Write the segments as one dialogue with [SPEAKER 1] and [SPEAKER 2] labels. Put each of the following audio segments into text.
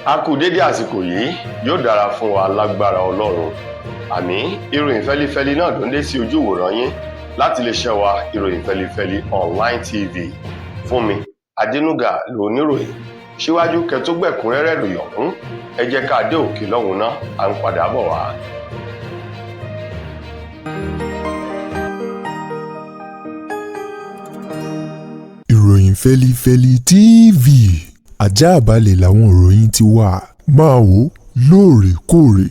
[SPEAKER 1] A kú dédé àsìkò yìí, yóò dára fún wa lágbára Ọlọ́run. Àmín. Ìròyìn fẹ́lifẹ́li náà ló ń dé sí ojú ìwòran yín láti iléeṣẹ́ wa ìròyìn fẹ́lifẹ́li online tv. Fúnmi Adénúgà ló níròyìn. Síwájú kẹ́ tó gbẹ̀kúnrẹ́rẹ́ ìròyìn ọ̀hún, ẹ jẹ́ ká dé òkè lọ́hùn náà, à ń padà bọ̀ wá.
[SPEAKER 2] Ìròyìn fẹ́lifẹ́li TV, àjààbálẹ̀ làwọn ìròyìn ti wà, máa wò lóòrèkóòrè.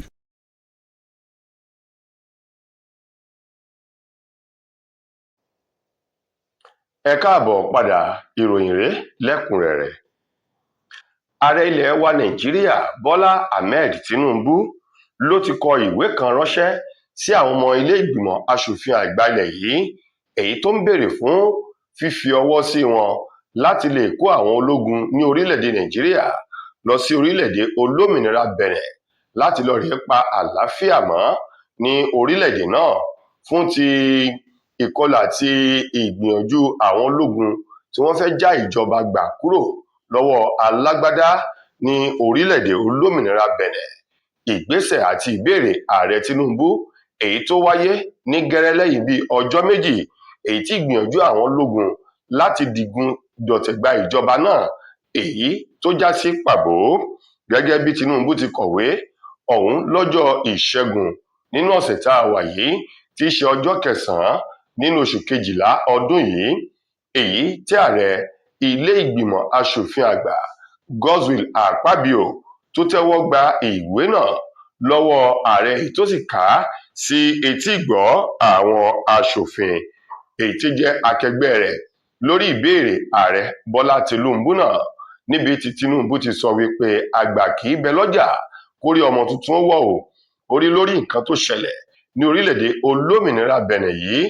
[SPEAKER 1] Ẹ káàbọ̀ padà, ìròyìn rèé lẹ́kùnrẹ́rẹ́. Ààrẹ ilẹ̀ wa Nàìjíríà Bọ́lá Ahmed Tinubu ló ti kọ ìwé kan ránṣẹ́ sí àwọn ọmọ ilé ìgbìmọ̀ aṣòfin àgbà ilẹ̀ yìí, èyí tó ń béèrè fún fífi ọwọ́ sí wọn láti lè kó àwọn ológun ní orílẹ̀-èdè Nàìjíríà lọ sí orílẹ̀-èdè olómìnira Bẹ̀nẹ̀ láti lọ rèé pa àlàáfíà mọ́ ní orílẹ̀-èdè náà fún ti ìkọlù àti ìgbìyànjú àwọn ológun tí wọ́n fẹ́ já ìjọba gbà kúrò lọ́wọ́ alágbádá ní orílẹ̀-èdè olómìnira Bẹ̀nẹ̀. Ìgbésẹ̀ àti ìbéèrè ààrẹ Tinubu èyí tó wáyé ní gẹ́rẹ́ lẹ́yìn bíi ọjọ́ méjì èyí tí ìgbìyànjú àwọn ológun láti digun dọ̀tẹ̀ gba ìjọba náà èyí tó já sí pàbó, gẹ́gẹ́ bí Tinubu ti kọ̀wé ọ̀hún lọ́jọ́ Ìṣẹ́gun nínú ọ̀sẹ̀ tá a wà yìí tí í ṣe ọjọ́ kẹsàn-án nínú oṣù kejìlá ọdún yìí, èyí tí ààrẹ ilé ìgbìmọ̀ aṣòfin àgbà Godswill Akpabio tó tẹ́wọ́ gba ìwé náà lọ́wọ́ ààrẹ èyí tó sì kà á sí etí ìgbọ́ àwọn aṣòfin èyí tí jẹ́ akẹgbẹ́ rẹ̀ lórí ìbéèrè ààrẹ Bọ́lá Tinubu náà, níbi tí Tinubu ti sọ wípé àgbà kì í bẹ lọ́jà kórí ọmọ tuntun ó wọ̀ o. Orí lórí nǹkan tó ṣẹlẹ̀ ní orílẹ̀-èdè olómìnira Bẹ̀nẹ̀ yìí,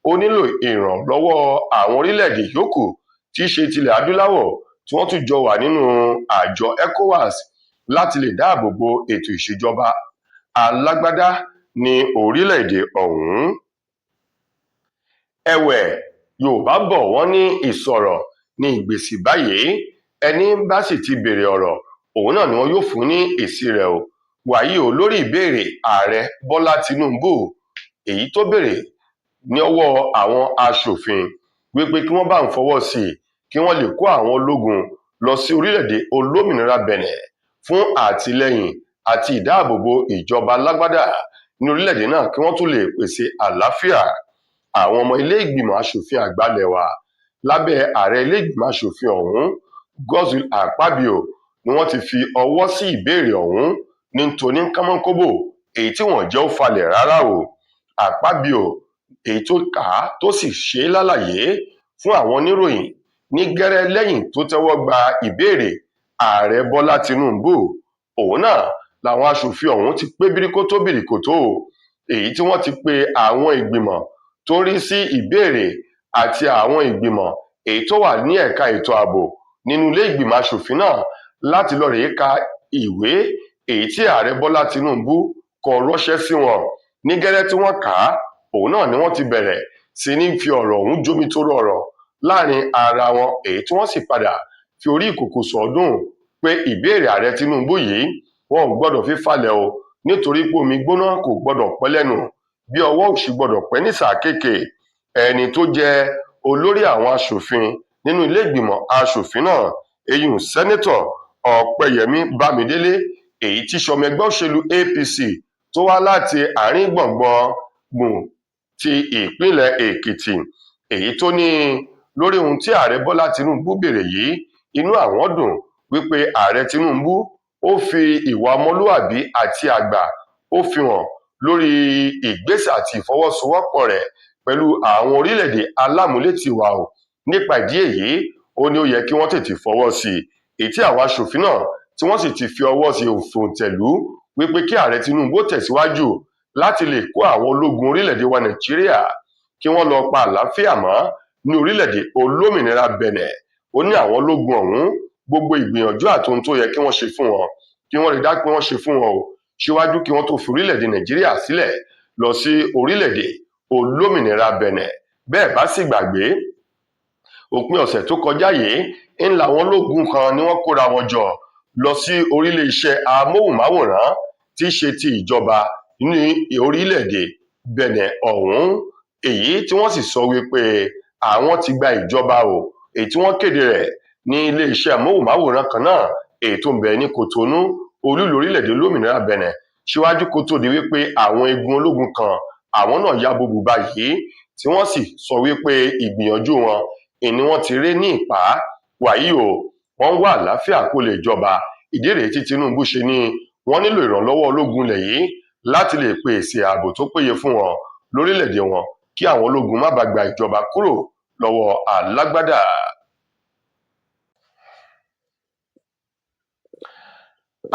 [SPEAKER 1] ó nílò ìrànlọ́wọ́ àwọn orílẹ̀-èdè yòókù tí í ṣe tilẹ̀ adúláwọ̀ tí wọ́n tún jọ wà nínú àjọ ECOWAS láti lè dáàbò bo ètò ìṣèjọba alágbádá ní orílẹ̀-èdè ọ̀hún. Ẹ̀wẹ̀, Yorùbá bọ̀ wọ́n ní ìsọ̀rọ̀ ní ìgbésí báyìí, ẹni bá sì ti béèrè ọ̀rọ̀ òun náà ni wọn yóò fún ní èsì rẹ̀ o. Wàyí o, lórí ìbéèrè ààrẹ Bọ́lá Tinubu èyí tó béèrè ní ọwọ́ àwọn aṣòfin wípé kí wọ́n bá ń fọwọ́ sí i kí wọ́n lè kó àwọn ológun lọ sí orílẹ̀-èdè olómìnira Bẹ̀nẹ̀ fún àtìlẹ́yìn àti ìdáàbòbò ìjọba alágbádá ní orílẹ̀-èdè náà kí wọ́n tún lè pèsè àlàáfíà. Àwọn ọmọ ilé ìgbìmọ̀ aṣòfin àgbà ilẹ̀ wa lábẹ́ ààrẹ ilé ìgbìmọ̀ aṣòfin ọ̀hún Godswill Akpabio ni wọ́n ti fi ọwọ́ sí ìbéèrè ọ̀hún ní tóní kánmọ́nkóbò èyí tí wọ́n jẹ́ ó falẹ̀ rárá o. Akpabio èyí tó kà á tó sì ṣe lálàyé fún àwọn oníròyìn ní gẹ́rẹ́ lẹ́yìn tó tẹ́wọ́ gba ìbéèrè ààrẹ Bọ́lá Tinubu, òun náà làwọn aṣòfin ọ̀hún ti pé bíríkótó bìrìkòtó èyí tí wọ́n ti pe àwọn ìgbìmọ̀ tó ń rí sí ìbéèrè àti àwọn ìgbìmọ̀ èyí tó wà ní ẹ̀ka ètò ààbò nínú ilé ìgbìmọ̀ aṣòfin náà láti lọ rèé ka ìwé èyí tí ààrẹ Bọ́lá Tinubu kọ ránṣẹ́ sí wọn. Ní gẹ́rẹ́ tí wọ́n kà á, òun náà ni wọ́n ti bẹ̀rẹ̀ sí ní fi ọ̀rọ̀ ọ̀hún jómitóró ọ̀rọ̀ láàrin ara wọn, èyí tí wọ́n sì padà fi orí ìkòkò sọ̀ọ́dún pé ìbéèrè ààrẹ Tinubu yìí wọn ò gbọ́dọ̀ fi falẹ̀ o, nítorí pé omi gbóná kò gbọ́dọ̀ pẹ́ lẹ́nu bí ọwọ́ òsì gbọ́dọ̀ pẹ́ ní sàkéèké. Ẹni tó jẹ́ olórí àwọn aṣòfin nínú ilé ìgbìmọ̀ aṣòfin náà, eyín sẹ́nẹ́tọ̀ Ọ̀pẹ́yẹmí Bámidélé èyí tí ṣọmọ ẹgbẹ́ òṣèlú APC tó wá láti àárín gbùngbùn ti ìpínlẹ̀ Èkìtì, èyí tó ní lórí ohun tí ààrẹ Bọ́lá Tinubu béèrè yìí, inú àwọn dùn wípé ààrẹ Tinubu ó fi ìwà ọmọlúwàbí àti àgbà ó fi hàn lórí ìgbésẹ̀ àti ìfọwọ́sowọ́pọ̀ rẹ̀ pẹ̀lú àwọn orílẹ̀-èdè alámúlétìwa o. Nípa ìdí èyí, ó ní ó yẹ kí wọ́n tètè fọwọ́ sí i, èyí tí àwọn aṣòfin náà tí wọ́n sì ti fi ọwọ́ sí òǹtẹ̀lú wípé kí ààrẹ Tinubu tẹ̀síwájú láti lè kó àwọn ológun orílẹ̀-èdè wa Nàìjíríà kí wọ́n lọ pa àlàáfíà mọ́ ní orílẹ̀-èdè olómìnira Bẹ̀nẹ̀. Ó ní àwọn ológun ọ̀hún gbogbo ìgbìyànjú àti ohun tó yẹ kí wọ́n ṣe fún wọn kí wọ́n rí dájú pé wọ́n ṣe fún wọn o síwájú kí wọ́n tó fi orílẹ̀-èdè Nàìjíríà sílẹ̀ lọ sí orílẹ̀-èdè olómìnira Bẹ̀nẹ̀. Bẹ́ẹ̀ bá sì gbàgbé, òpin ọ̀sẹ̀ tó kọjá yìí ń làwọn ológun kan ni wọ́n kóra wọn jọ lọ sí orílẹ̀-iṣẹ́ amóhùnmáwòrán tí í ṣe ti ìjọba ní orílẹ̀-èdè Benin ọ̀hún, èyí tí wọ́n sì sọ wípé àwọn ti gba ìjọba èyí tí wọ́n kéde rẹ̀ ní ilé-iṣẹ́ amóhùnmáwòrán kan náà èyí tó ń bẹ ní Cotonou, olúìlú orílẹ̀-èdè olómìnira Benin, síwájú kó tó di wípé àwọn igun ológun kan àwọn náà ya bo bùbá yìí tí wọ́n sì sọ wípé ìgbìyànjú wọn ni wọ́n ti ré ní ìpá. Wàyí wọ́n ń wá àlàáfíà kó lè jọba. Ìdí rèé tí Tinubu ṣe ní wọ́n nílò ìrànlọ́wọ́ ológun ilẹ̀ yìí láti lè pèsè ààbò tó péye fún wọn lórílẹ̀-èdè wọn kí àwọn ológun má bàa gba ìjọba kúrò lọ́wọ́ alágbádá.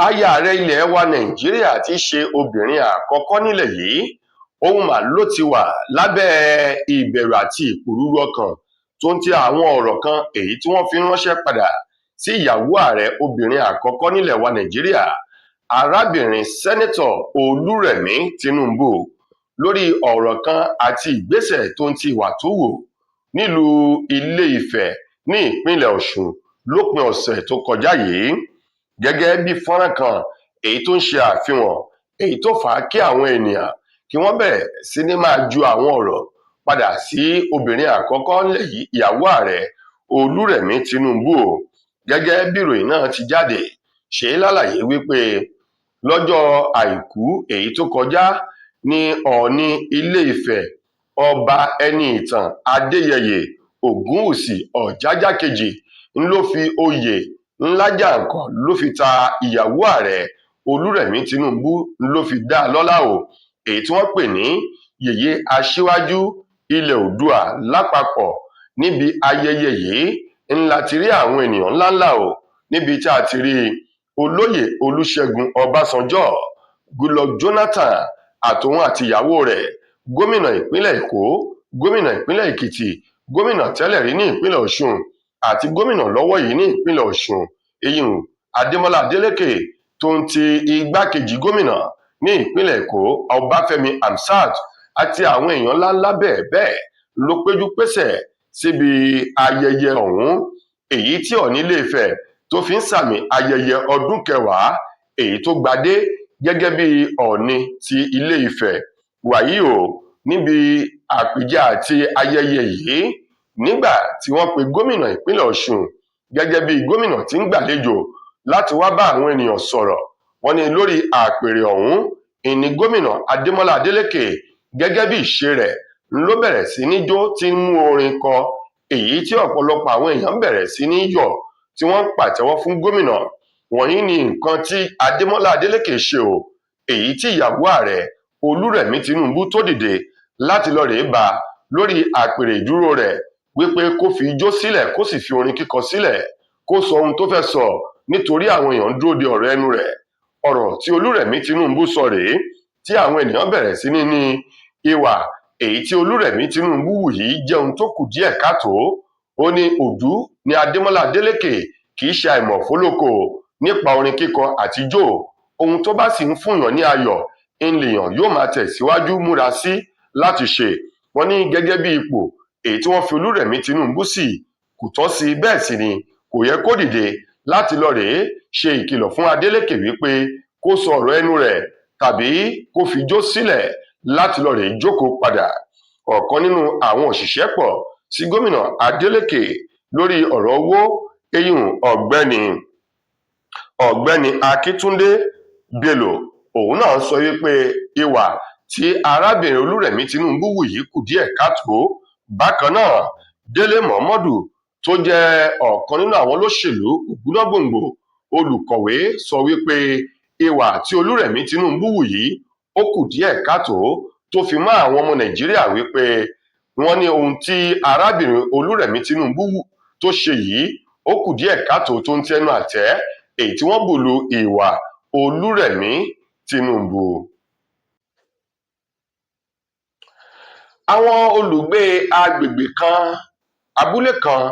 [SPEAKER 1] Aya ààrẹ ilẹ̀ wa Nàìjíríà tí í ṣe obìnrin àkọ́kọ́ nílẹ̀ yìí, òun mà ló ti wà lábẹ́ ìbẹ̀rù àti ìpòrúurú ọkàn tó ń ti àwọn ọ̀rọ̀ kan èyí tí wọ́n fi ránṣẹ́ padà sí ìyàwó ààrẹ obìnrin àkọ́kọ́ nílẹ̀ wa Nàìjíríà, arábìnrin sẹ́nẹ́tọ̀ Olúrẹ̀mí Tinubu, lórí ọ̀rọ̀ kan àti ìgbésẹ̀ tó ń ti ìwà tó wù nílùú Ilé-Ifẹ̀ ní ìpínlẹ̀ Ọ̀ṣun lópin ọ̀sẹ̀ tó kọjá yìí. Gẹ́gẹ́ bí fọ́nrán kan èyí tó ń ṣe àfihàn èyí tó fà á kí àwọn ènìyàn kí wọ́n bẹ̀rẹ̀ sí ní máa ju àwọn ọ̀rọ̀ padà sí obìnrin àkọ́kọ́ nílẹ̀ yìí, ìyàwó ààrẹ Olúrẹ̀mí Tinubu. Gẹ́gẹ́ bí ìròyìn náà ti jáde, ṣe lálàyé wípé lọ́jọ́ àìkú èyí tó kọjá ní Ọọ̀ni Ilé-Ifẹ̀ ọba Ẹniìtàn Adéyẹyè Ògúnwùsì Ọ̀jájá kejì ló fi oyè ńlá jàǹkàn ló fi ta ìyàwó ààrẹ Olúrẹ̀mí Tinubu ló fi dá a lọ́lá èyí tí wọ́n pè ní yèyé aṣíwájú ilẹ̀ Oòduà lápapọ̀. Níbi ayẹyẹ yìí ńlá ti rí àwọn ènìyàn ńláńlá níbi tí a ti rí olóyè Olúṣẹ́gun Ọbásanjọ́, Goodluck Jonathan àtòun àti ìyàwó rẹ̀, gómìnà ìpínlẹ̀ Èkó, gómìnà ìpínlẹ̀ Èkìtì, gómìnà tẹ́lẹ̀ rí ní ìpínlẹ̀ Ọ̀ṣun àti gómìnà lọ́wọ́ yìí ní ìpínlẹ̀ Ọ̀ṣun eyín Adémọ́lá Adélékè, tó ń ti igbákejì gómìnà ní ìpínlẹ̀ Èkó Ọbáfẹ́mi Hamsat àti àwọn èèyàn ńláńlá bẹ́ẹ̀ bẹ́ẹ̀ ló péjú pésẹ̀ síbi ayẹyẹ ọ̀hún, èyí tí Ọọ̀ni Ilé-Ifẹ̀ tó fi ń sàmì ayẹyẹ ọdún kẹwàá èyí tó gbadé gẹ́gẹ́ bí Ọọ̀ni ti Ilé-Ifẹ̀. Wàyí níbi àpèjẹ àti ayẹyẹ yìí, nígbà tí wọ́n pe gómìnà ìpínlẹ̀ Ọ̀ṣun gẹ́gẹ́ bí gómìnà tí ń gbàlejò láti wá bá àwọn ènìyàn sọ̀rọ̀, wọ́n ní lórí àpèrè ọ̀hún ìní gómìnà Adémọ́lá Adélékè gẹ́gẹ́ bí ìṣe rẹ̀ ló bẹ̀rẹ̀ sí ní jó tí ń mú orin kọ, èyí tí ọ̀pọ̀lọpọ̀ àwọn èèyàn bẹ̀rẹ̀ sí ní yọ̀ tí wọ́n ń pàtẹ́wọ́ fún gómìnà. Wọ̀nyí ni nǹkan tí Adémọ́lá Adélékè ṣe èyí tí ìyàwó ààrẹ Olúrẹ̀mí Tinubu tó dìde láti lọ rèé bá lórí àpèrè ìdúró rẹ̀ wípé kó fi ijó sílẹ̀ kó sì fi orin kíkọ sílẹ̀, kó sọ ohun tó fẹ́ sọ nítorí àwọn èèyàn ń dúró de ọ̀rọ̀ ẹnu rẹ̀. Ọ̀rọ̀ tí Olúrẹ̀mí Tinubu sọ rèé tí àwọn ènìyàn bẹ̀rẹ̀ sí ní ìwà èyí tí Olúrẹ̀mí Tinubu wù yìí jẹ́ ohun tó kù díẹ̀ káàtó. Ó ní òdú ni Adémọ́lá Adélékè, kì í ṣe àìmọ̀ fólókò nípa orin kíkọ àtijó. Ohun tó bá sì ń fúnyàn ní ayọ̀ ńlèèyàn yóò máa tẹ̀síwájú múra sí láti ṣe. Wọ́n ní gẹ́gẹ́ bí ipò èyí tí wọ́n fi Olúrẹ̀mí Tinubu sí kò tọ́ sí, bẹ́ẹ̀ sì ni kò yẹ kó dìde láti lọ rèé ṣe ìkìlọ̀ fún Adélékè wípé kó sọ ọ̀rọ̀ ẹnu rẹ̀ tàbí kó fi jó sílẹ̀ láti lọ rèé jókòó padà. Ọ̀kan nínú àwọn òṣìṣẹ́ pọ̀ sí gómìnà Adélékè lórí ọ̀rọ̀ owó eyín ọ̀gbẹ́ni Akíntúndé Bello, òun náà sọ wípé ìwà tí arábìnrin Olúrẹ̀mí Tinubu wù yìí kù díẹ̀ káàtó. Bákan náà, Délé Mọ̀mọ́dù tó jẹ́ ọ̀kan nínú àwọn olóṣèlú ògúnnágbòǹgbò olùkọ̀wé sọ wípé ìwà tí Olúrẹ̀mí Tinubu wù yìí ó kù díẹ̀ káàtó, tó fi mọ́ àwọn ọmọ Nàìjíríà wípé wọ́n ní ohun tí arábìnrin Olúrẹ̀mí Tinubu tó ṣe yìí ó kù díẹ̀ káàtó, tó ń tẹnu àtẹ́ èyí tí wọ́n bù lu ìwà Olúrẹ̀mí Tinubu. Àwọn olùgbé agbègbè kan, abúlé kan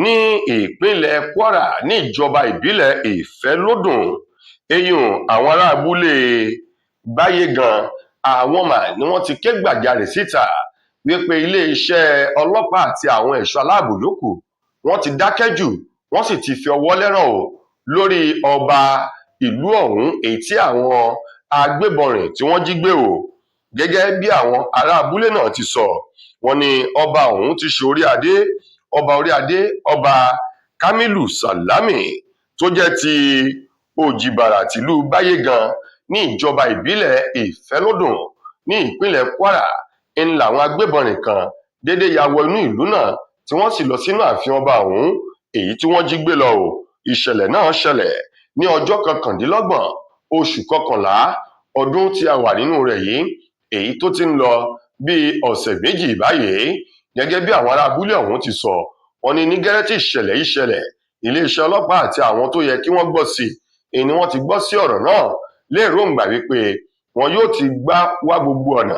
[SPEAKER 1] ní ìpínlẹ̀ Kwara ní ìjọba ìbílẹ̀ Ìfẹ́lódùn, eyín àwọn ará abúlé Báyégàn, àwọn ni wọ́n ti ké gbàjarè síta wípé iléeṣẹ́ ọlọ́pàá àti àwọn ẹ̀ṣọ́ aláàbò yòókù wọ́n ti dákẹ́ jù, wọ́n sì ti fi ọwọ́ lẹ́rán lórí ọba ìlú ọ̀hún èyí tí àwọn agbébọnrìn tí wọ́n jí gbé o. Gẹ́gẹ́ bí àwọn ará abúlé náà ti sọ, wọ́n ní ọba ọ̀hún ti ṣe orí adé ọba Kamilu Salami tó jẹ́ ti Òjìbàrà tìlú Báyégan ní ìjọba ìbílẹ̀ Ìfẹ́lódùn ní ìpínlẹ̀ Kwara ń làwọn agbébọnrìn kan dédé ya wọ inú ìlú náà tí wọ́n sì lọ sínú ààfin ọba ọ̀hún èyí tí wọ́n jí gbé lọ o. Ìṣẹ̀lẹ̀ náà ṣẹlẹ̀ ní ọjọ́ 29 oṣù kọkànlá ọdún tí a wà nínú rẹ̀ yìí, èyí tó ti ń lọ bíi ọ̀sẹ̀ méjì báyìí. Gẹ́gẹ́ bí àwọn ará abúlé ọ̀hún ti sọ, wọ́n ní gẹ́rẹ́ tí ìṣẹ̀lẹ̀ yìí ṣẹlẹ̀, iléeṣẹ́ ọlọ́pàá àti àwọn tó yẹ kí wọ́n gbọ́ sí i ni wọ́n ti gbọ́ sí ọ̀rọ̀ náà lérògbà wípé wọn yóò ti wá gbogbo ọ̀nà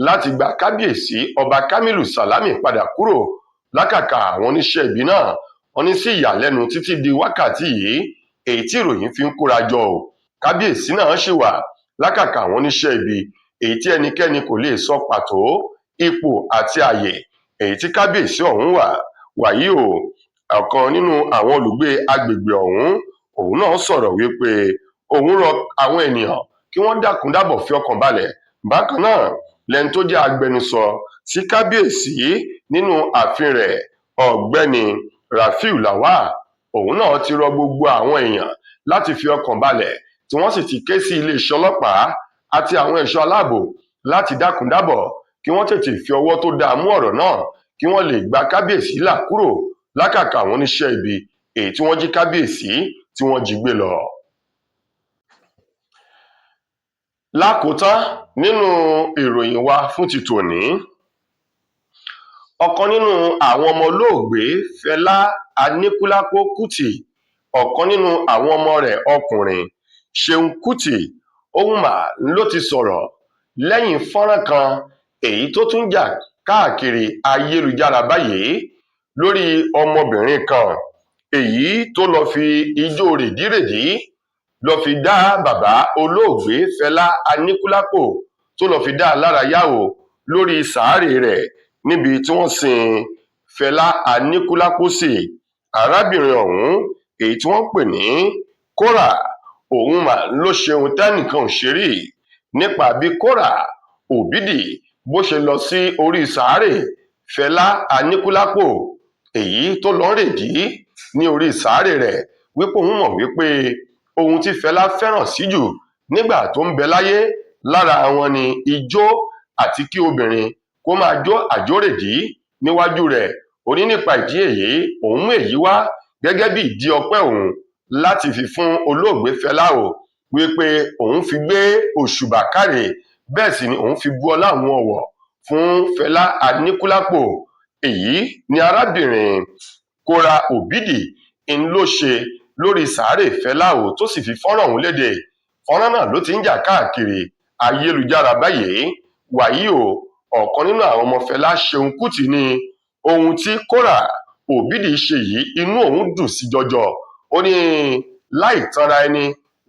[SPEAKER 1] láti gba kábíyèsí ọba Kamilu Salami padà kúrò lákàkà àwọn oníṣẹ́ ibi náà. Wọ́n ní sí ìyàlẹ́nu títí di wákàtí yìí èyí tí ìròyìn fi ń kóra jọ o, kábíyèsí náà ṣì wà lákàkà àwọn oníṣẹ́ ibi èyí tí ẹnikẹ́ni kò lè sọ pàtó ipò àti àyè èyí tí kábíyèsí ọ̀hún wà. Wàyí o, ọ̀kan nínú àwọn olùgbé agbègbè òun náà sọ̀rọ̀ wípé òun rọ àwọn ènìyàn kí wọ́n dákun dábọ̀ fi ọkàn balẹ̀. Bákan náà lẹni tó jẹ́ agbẹnusọ sí kábíyèsí nínú ààfin rẹ̀ ọ̀gbẹ́ni Rafiu Lawal, òun náà ti rọ gbogbo àwọn èèyàn láti fi ọkàn balẹ̀ tí wọ́n sì ti ké sí iléeṣẹ́ ọlọ́pàá àti àwọn ẹ̀ṣọ́ aláàbò láti dákun dábọ̀ kí wọ́n tètè fi ọwọ́ tó dáa mú ọ̀rọ̀ náà kí wọ́n lè gba kábíyèsí là kúrò lákàkà àwọn oníṣẹ́ ibi èyí tí wọ́n jí kábíyèsí tí wọ́n jí gbé lọ. Lákòótán nínú ìròyìn wa fún ti tòní, ọ̀kan nínú àwọn ọmọ olóògbé Fẹlá Aníkúlápó Kútì, ọ̀kan nínú àwọn ọmọ rẹ̀ ọkùnrin Ṣeun Kútì Ohùnmá ló ti sọ̀rọ̀ lẹ́yìn fọ́nrán kan èyí tó tún jà káàkiri ayélujára báyìí lórí ọmọbìnrin kan èyí tó lọ fi ijó rèdírèdí lọ fi dá bàbá olóògbé Fẹlá Aníkúlápó tó lọ fi dá a lárayá o lórí sàárè rẹ̀ níbi tí wọ́n sin Fẹlá Aníkúlápó sí. Arábìnrin ọ̀hún èyí tí wọ́n pè ní Kóra Ohùnmá ló ṣe ohun tẹ́nìkan ò ṣe rí nípa bí Kóra Òbídì bó ṣe lọ sí orí sàárè Fẹlá Aníkúlápó èyí tó lọ rèdí ní orí sàárè rẹ̀ wípé òun mọ̀ wípé ohun tí Fẹlá fẹ́ràn sí jù nígbà tó ń bẹ láyé lára wọn ni ijó àti kí obìnrin kó máa jó àjórèdí níwájú rẹ̀. Ó ní nípa ìdí èyí òun mú èyí wá gẹ́gẹ́ bí ìdí ọpẹ́ òun láti fi fún olóògbé Fẹlá o, wípé òun fi gbé òṣùbà káre, bẹ́ẹ̀ sì ni òun fi bu ọlá àwọn ọ̀wọ̀ fún Fẹlá Aníkúlápó. Èyí ni arábìnrin Kóra Òbídì ń ló ṣe lórí sàárè Fẹlá o tó sì fi fọ́nrán òun léde. Fọ́nrán náà ló ti ń jà káàkiri ayélujára báyìí. Wàyí o, ọ̀kan nínú àwọn ọmọ Fẹlá Ṣeun Kútì ní ohun tí Kóra Òbídì ṣe yìí inú òun dùn sí jọjọ. Ó ní láì tanra ẹni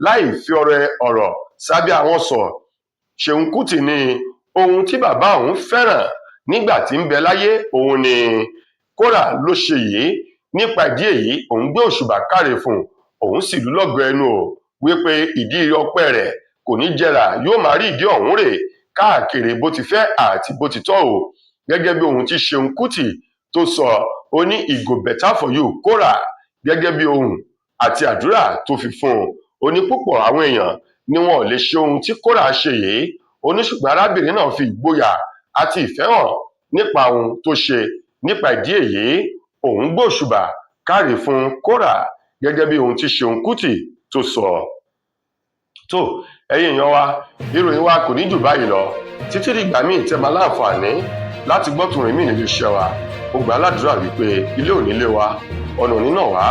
[SPEAKER 1] láì fi ọ̀rọ̀ sábẹ́ àwọn sọ, Ṣeun Kútì ní ohun tí bàbá òun fẹ́ràn nígbà tí ń bẹ láyé òun ni Kóra ló ṣe yìí. Nípa ìdí èyí òun gbé òṣùbà káre fún òun sì lù lọ́gọ̀ ẹnu o wípé ìdí ọpẹ́ rẹ̀ kò ní jẹrà, yóò máa rí ìdí ọ̀hún rè káàkiri bó ti fẹ́ àti bó ti tọ́ o. Gẹ́gẹ́ bí ohun tí Ṣeun Kútì tó sọ, ó ní it go better for you Kóra, gẹ́gẹ́ bí ohun àti àdúrà tó fi fún un. Ó ní púpọ̀ àwọn èèyàn ni wọn ò lè ṣe ohun tí Kóra ṣe yìí. Ó ní ṣùgbọ́n arábìnrin náà fi ìgboyà àti ìfẹ́ hàn nípa ohun tó ṣe. Nípa ìdí èyí òun gbóṣùbà káre fún Kóra gẹ́gẹ́ bí ohun tí Ṣeun Kútì tó sọ. Tó ẹ̀yin èèyàn wa, ìròyìn wa kò ní jù báyìí lọ. Títí dìgbà míì tẹ́ máa láǹfààní láti gbọ́ tòrìn míì nílé iṣẹ́ wa. Mo gbà ládùúrà wípé ilé ò ní lé wa, ọ̀nà ò ní nà wá.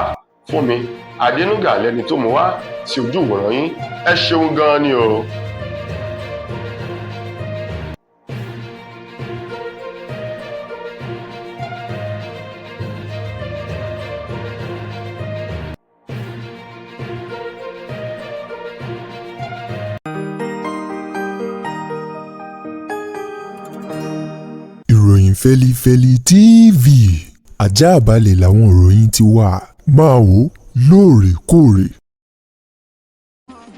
[SPEAKER 1] Fún mi Adénúgà lẹni tó mú wá sí ojú ìwòran yín. Ẹ ṣeun gan-an ni o.
[SPEAKER 2] Ìròyìn Fẹ́lifẹ́li TV àjààbálẹ̀ làwọn ìròyìn ti wà, máa wò lóòrèkóòrè.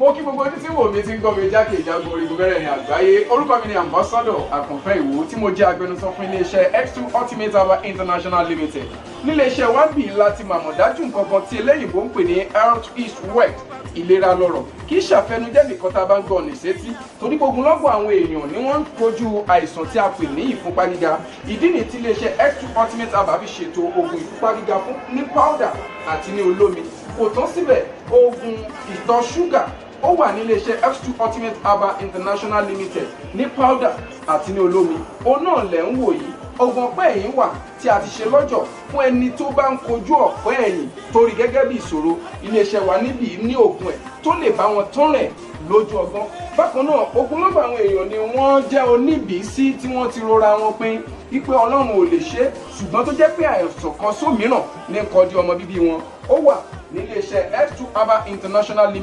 [SPEAKER 3] mo kí gbogbo ojú tí wò mí ti ń gbọ́ mi jákèjádò orígun mẹ́rẹ̀ẹ̀rin àgbáyé. Orúkọ mi ni Ambassador Àkànfẹ́ Ìwò tí mo jẹ́ agbẹnusọ fún iléeṣẹ́ X2 Ultimate Herbal International Limited. Níléeṣẹ́ wa bí láti màmọ̀ dájú nǹkan kan tí eléyìnbó ń pè ní health is wealth, ìlera lọ́rọ̀. Kì í ṣàfẹnujẹ́ nìkan tá a bá ń gbọ́ ní sétí torí ogunlọ́gọ̀ àwọn èèyàn ni wọ́n ń kojú àìsàn tí a pè ní ìfúnpá gíga. Ìdí nìyí tí iléeṣẹ́ X2 Ultimate Herbal fi ṣètò oògùn ìfúnpá gíga fún ní powder àti ní olómi. Kò tán síbẹ̀, oògùn ìtọ̀ ṣúgà ó wà ní iléeṣẹ́ X2 Ultimate Herbal International Limited ní powder àti ní olómi. Òun náà lẹ̀ ń wò yìí. Oògùn ọ̀pẹ́ ẹ̀yìn wà tí a ti ṣe lọ́jọ̀ fún ẹni tó bá ń kojú ọ̀pẹ́ ẹ̀yìn torí gẹ́gẹ́ bí ìṣòro. Iléeṣẹ́ wa níbí ní oògùn ẹ̀ tó lè bá wọn tán rẹ̀ lójú ọgbọ́n. Bákan náà, ogunlọ́gọ̀ àwọn èèyàn ni wọ́n jẹ́ oníbìísí tí wọ́n ti rora wọn pín wípé Ọlọ́run ò lè ṣe, ṣùgbọ́n tó jẹ́ pé àìsàn kan sómìíràn ní kọjú ọmọ bíbí wọn. Ó wà ní iléeṣẹ́ X2 Herbal International Limited.